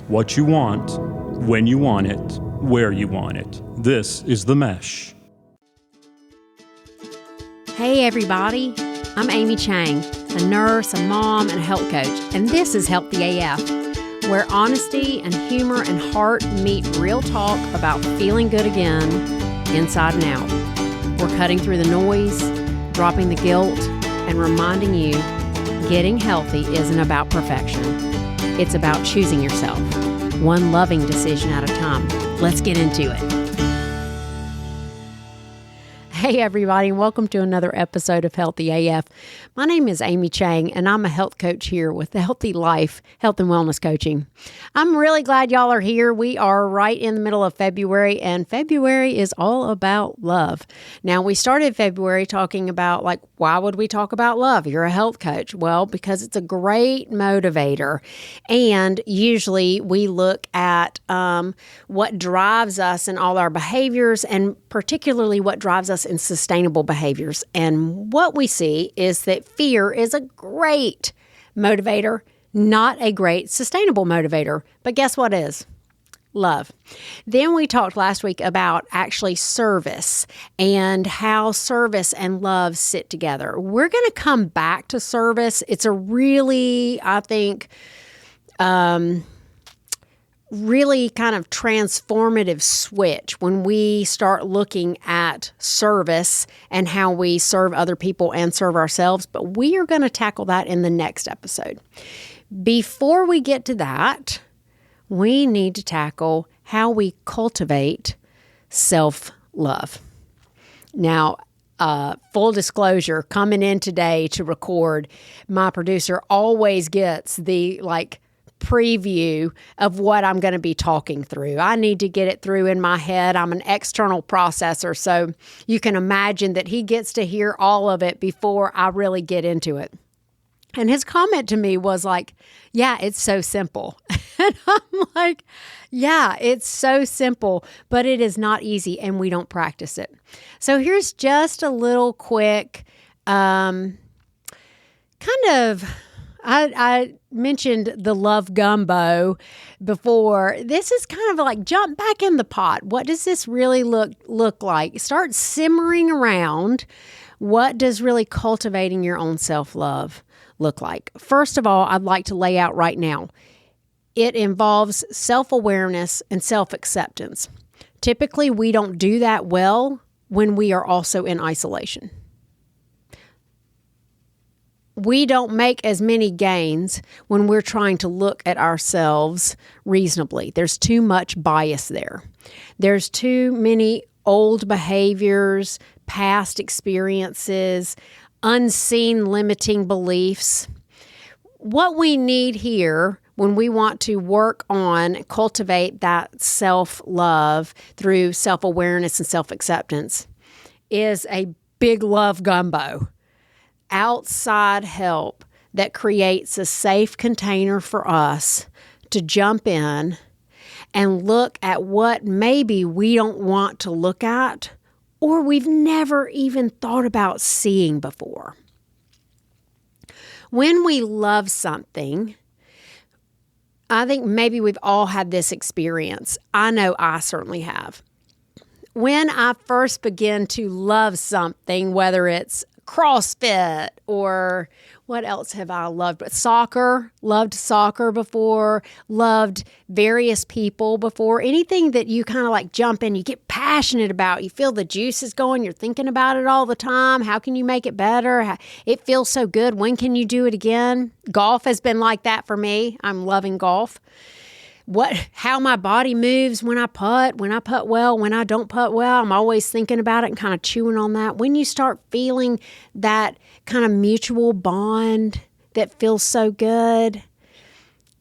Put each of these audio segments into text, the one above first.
What you want, when you want it, where you want it. This is The Mesh. Hey everybody, I'm Amy Chang, a nurse, a mom, and a health coach, and this is Healthy AF, where honesty and humor and heart meet real talk about feeling good again, inside and out. We're cutting through the noise, dropping the guilt, and reminding you getting healthy isn't about perfection. It's about choosing yourself, one loving decision at a time. Let's get into it. Hey everybody, and welcome to another episode of Healthy AF. My name is Amy Chang, and I'm a health coach here with the Healthy Life Health and Wellness Coaching. I'm really glad y'all are here. We are right in the middle of February, and February is all about love. Now, we started February talking about, why would we talk about love? You're a health coach. Well, because it's a great motivator, and usually we look at what drives us in all our behaviors, and particularly what drives us in sustainable behaviors. And what we see is that fear is a great motivator, not a great sustainable motivator. But guess what is? Love. Then we talked last week about actually service and how service and love sit together. We're going to come back to service. It's a really, I think, really kind of transformative switch when we start looking at service and how we serve other people and serve ourselves. But we are going to tackle that in the next episode. Before we get to that, we need to tackle how we cultivate self-love. Now, full disclosure, coming in today to record, my producer always gets the preview of what I'm going to be talking through. I need to get it through in my head. I'm an external processor, so you can imagine that he gets to hear all of it before I really get into it. And his comment to me was yeah, it's so simple. And I'm like, yeah, it's so simple, but it is not easy and we don't practice it. So here's just a little quick I mentioned the love gumbo before. This is kind of jump back in the pot. What does this really look like? Start simmering around. What does really cultivating your own self-love look like? First of all, I'd like to lay out right now. It involves self-awareness and self-acceptance. Typically, we don't do that well when we are also in isolation. We don't make as many gains when we're trying to look at ourselves reasonably. There's too much bias there. There's too many old behaviors, past experiences, unseen limiting beliefs. What we need here when we want to work on, cultivate that self-love through self-awareness and self-acceptance is a big love gumbo. Outside help that creates a safe container for us to jump in and look at what maybe we don't want to look at or we've never even thought about seeing before. When we love something, I think maybe we've all had this experience. I know I certainly have. When I first begin to love something, whether it's CrossFit or what else have I loved? But soccer, loved soccer before, loved various people before. Anything that you kind of jump in, you get passionate about, you feel the juices going, you're thinking about it all the time. How can you make it better? It feels so good. When can you do it again? Golf has been like that for me. I'm loving golf. How my body moves when I putt well, when I don't putt well, I'm always thinking about it and kind of chewing on that. When you start feeling that kind of mutual bond that feels so good,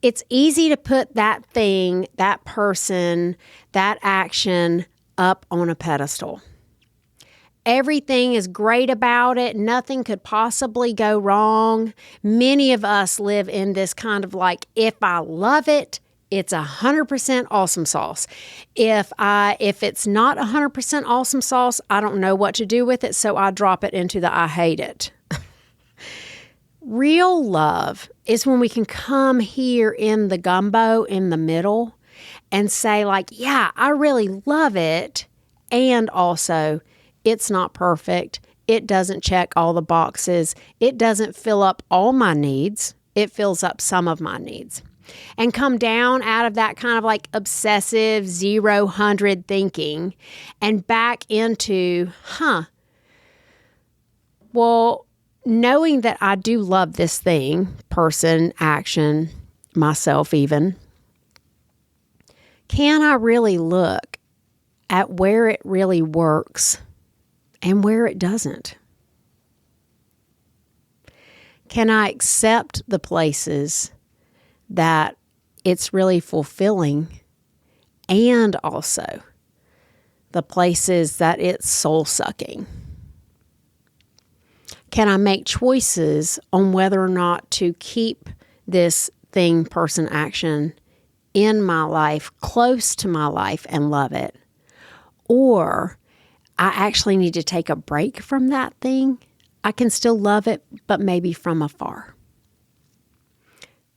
it's easy to put that thing, that person, that action up on a pedestal. Everything is great about it. Nothing could possibly go wrong. Many of us live in this kind of if I love it, it's 100% awesome sauce. If it's not 100% awesome sauce, I don't know what to do with it, so I drop it into the I hate it. Real love is when we can come here in the gumbo in the middle and say like, yeah, I really love it. And also, it's not perfect. It doesn't check all the boxes. It doesn't fill up all my needs. It fills up some of my needs. And come down out of that kind of like obsessive 0-100 thinking and back into, well, knowing that I do love this thing, person, action, myself even, can I really look at where it really works and where it doesn't? Can I accept the places that it's really fulfilling and also the places that it's soul-sucking? Can I make choices on whether or not to keep this thing, person, action in my life, close to my life and love it? Or I actually need to take a break from that thing. I can still love it, but maybe from afar.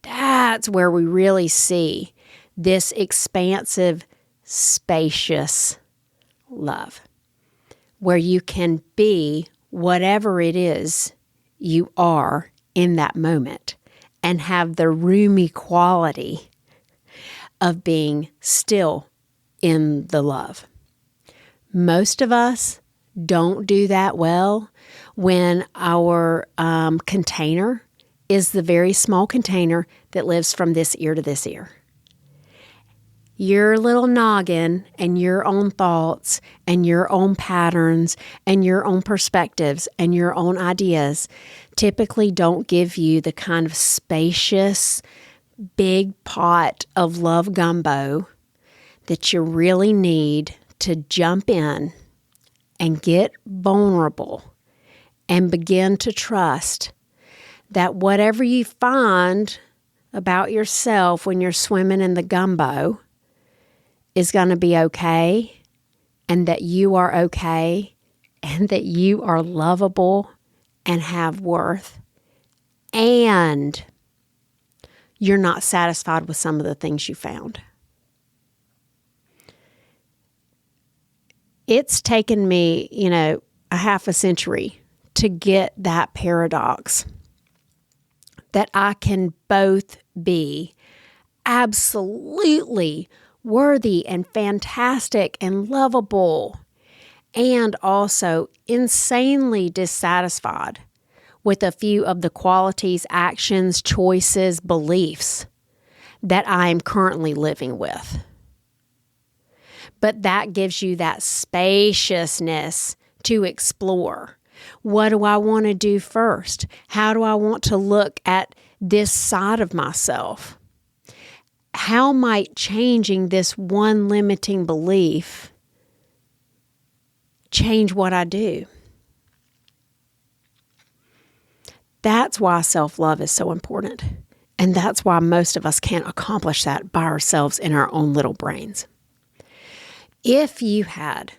That's where we really see this expansive, spacious love, where you can be whatever it is you are in that moment and have the roomy quality of being still in the love. Most of us don't do that well when our container is the very small container that lives from this ear to this ear. Your little noggin and your own thoughts and your own patterns and your own perspectives and your own ideas typically don't give you the kind of spacious, big pot of love gumbo that you really need to jump in and get vulnerable and begin to trust that whatever you find about yourself when you're swimming in the gumbo is going to be okay, and that you are okay, and that you are lovable and have worth, and you're not satisfied with some of the things you found. It's taken me, a half a century to get that paradox that I can both be absolutely worthy and fantastic and lovable, and also insanely dissatisfied with a few of the qualities, actions, choices, beliefs that I am currently living with. But that gives you that spaciousness to explore. What do I want to do first? How do I want to look at this side of myself? How might changing this one limiting belief change what I do? That's why self-love is so important. And that's why most of us can't accomplish that by ourselves in our own little brains. If you had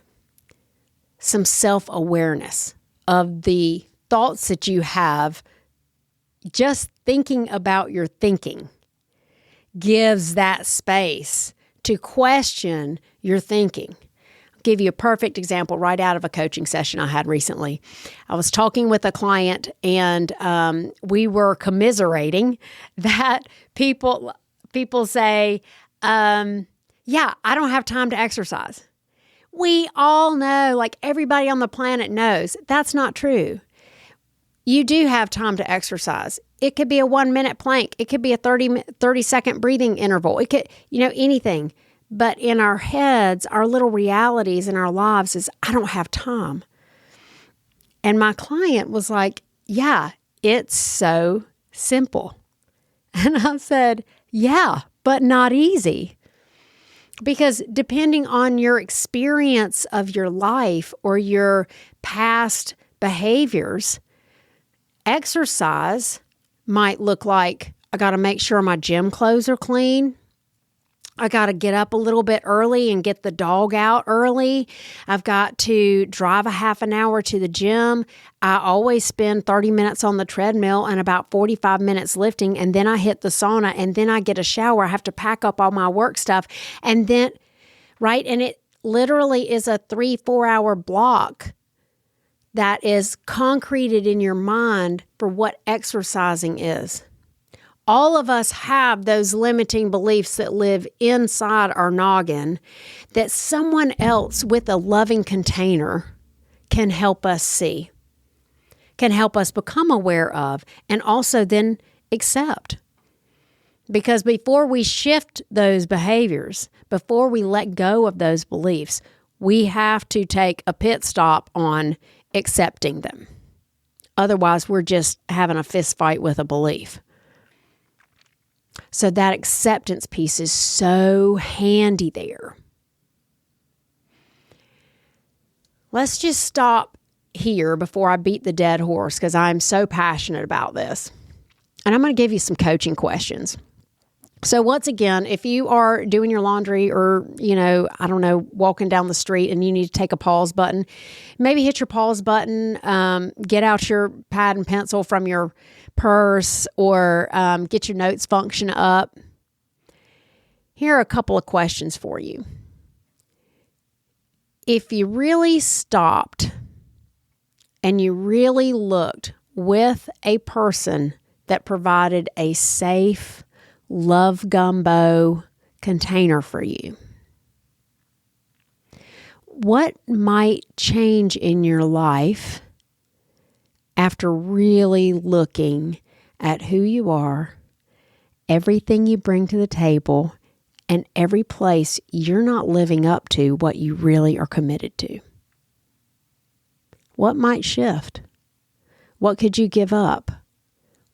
some self-awareness of the thoughts that you have, just thinking about your thinking gives that space to question your thinking. I'll give you a perfect example right out of a coaching session I had recently. I was talking with a client and we were commiserating that people say, yeah, I don't have time to exercise. We all know, like everybody on the planet knows, that's not true. You do have time to exercise. It could be a 1-minute plank. It could be a 30-second breathing interval. It could, anything. But in our heads, our little realities in our lives is, I don't have time. And my client was like, yeah, it's so simple. And I said, yeah, but not easy. Because depending on your experience of your life or your past behaviors, exercise might look like, I got to make sure my gym clothes are clean. I got to get up a little bit early and get the dog out early. I've got to drive a half an hour to the gym. I always spend 30 minutes on the treadmill and about 45 minutes lifting. And then I hit the sauna and then I get a shower. I have to pack up all my work stuff. And then, right? And it literally is a 3-4 hour block that is concreted in your mind for what exercising is. All of us have those limiting beliefs that live inside our noggin that someone else with a loving container can help us see, can help us become aware of, and also then accept. Because before we shift those behaviors, before we let go of those beliefs, we have to take a pit stop on accepting them. Otherwise, we're just having a fist fight with a belief. So that acceptance piece is so handy there. Let's just stop here before I beat the dead horse because I'm so passionate about this. And I'm going to give you some coaching questions. So once again, if you are doing your laundry or, walking down the street and you need to take a pause button, maybe hit your pause button, get out your pad and pencil from your purse or get your notes function up. Here are a couple of questions for you. If you really stopped and you really looked with a person that provided a safe love gumbo container for you, what might change in your life after really looking at who you are, everything you bring to the table, and every place you're not living up to what you really are committed to? What might shift? What could you give up?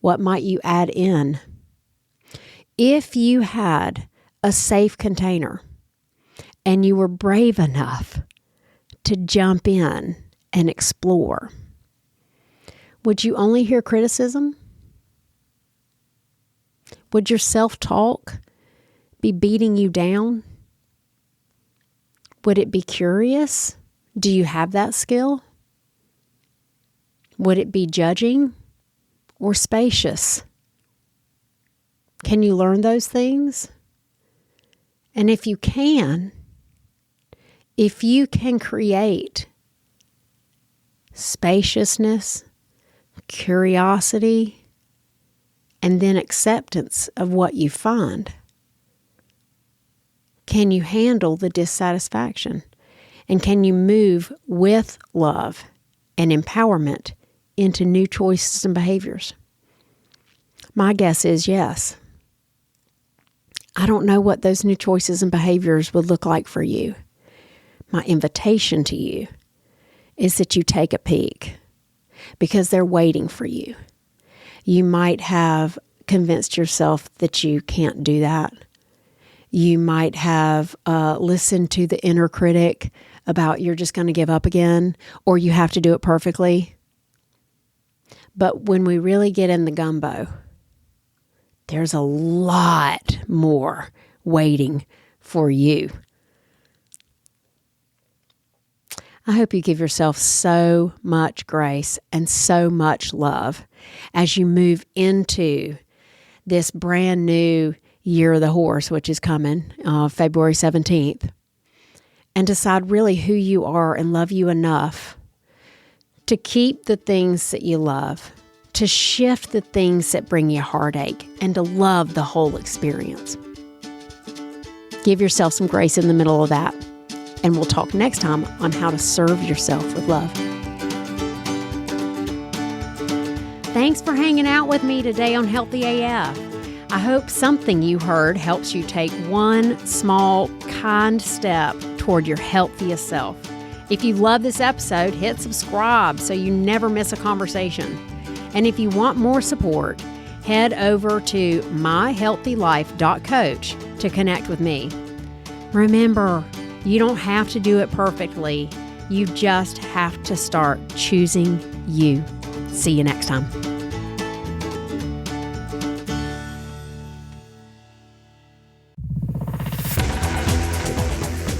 What might you add in? If you had a safe container and you were brave enough to jump in and explore, would you only hear criticism? Would your self-talk be beating you down? Would it be curious? Do you have that skill? Would it be judging or spacious? Can you learn those things? And if you can create spaciousness, curiosity, and then acceptance of what you find, can you handle the dissatisfaction? And can you move with love and empowerment into new choices and behaviors? My guess is yes. I don't know what those new choices and behaviors would look like for you. My invitation to you is that you take a peek because they're waiting for you. You might have convinced yourself that you can't do that. You might have listened to the inner critic about you're just going to give up again, or you have to do it perfectly. But when we really get in the gumbo, there's a lot more waiting for you. I hope you give yourself so much grace and so much love as you move into this brand new year of the horse, which is coming February 17th, and decide really who you are and love you enough to keep the things that you love, to shift the things that bring you heartache, and to love the whole experience. Give yourself some grace in the middle of that, and we'll talk next time on how to serve yourself with love. Thanks for hanging out with me today on Healthy AF. I hope something you heard helps you take one small, kind step toward your healthiest self. If you love this episode, hit subscribe so you never miss a conversation. And if you want more support, head over to myhealthylife.coach to connect with me. Remember, you don't have to do it perfectly. You just have to start choosing you. See you next time.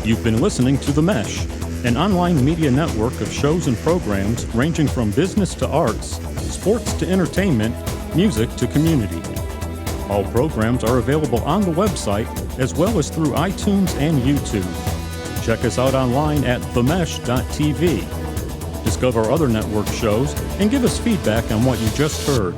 You've been listening to The Mesh, an online media network of shows and programs ranging from business to arts, sports to entertainment, music to community. All programs are available on the website as well as through iTunes and YouTube. Check us out online at themesh.tv. Discover other network shows and give us feedback on what you just heard.